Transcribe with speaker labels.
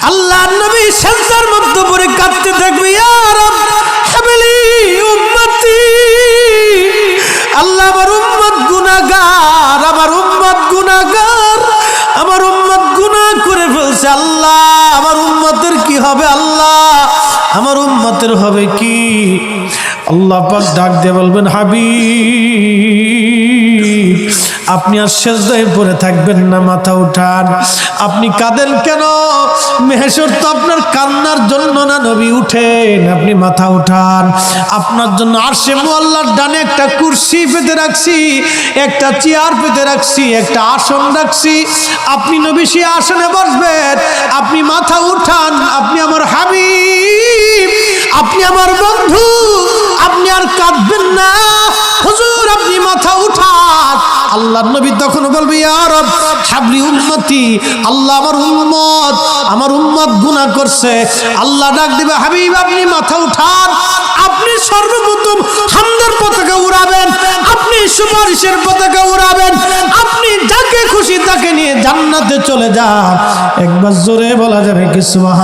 Speaker 1: আল্লাহর নবী সিজদার মধ্যে পড়ে কাঁদতে থাকবে, ইয়া রব হাবলি উম্মতি, আল্লাহ আমার উম্মত গুনাহগার, আমার উম্মত গুনাহগার, আমার উম্মত গুনাহ করে ফেলছে, আল্লাহ আমার উম্মতের কি হবে, আল্লাহ আমার উম্মতের হবে কি? আল্লাহ পাক ডাক দিয়ে বলবেন, হাবিব আপনি আর সিজদায় পড়ে থাকবেন না, মাথা উঠান। আপনি কাঁদেন কেন? মেহশর তো আপনার কান্নার জন্য না নবী, উঠেন, আপনি মাথা উঠান। আপনার জন্য আরশে মুআল্লার ডানে একটা কুরসি পেতে রাখছি, একটা চেয়ার পেতে রাখছি, একটা আসন রাখছি, আপনি নবী সেই আসনে বসবেন। আপনি মাথা উঠান, আপনি আমার হাবিব, আপনি আমার বন্ধু, আপনি আর কাঁদবেন না। হুজুর আপনি মাথা উঠান। আল্লাহর নবী তখন বলবে, ইয়া রব হাবলি উম্মতি, আল্লাহ আমার উম্মত গুনাহ করছে। আল্লাহ ডাক দিবে, হাবিব আপনি মাথা উঠান। আপনি সর্বপ্রথম হামদের পতাকা উড়াবেন, আপনি সুপারিশের পতাকা উড়াবেন, আপনি যাকে খুশি তাকে নিয়ে জান্নাতে চলে যান। একবার জোরে বলা যাবে কি সুবহান।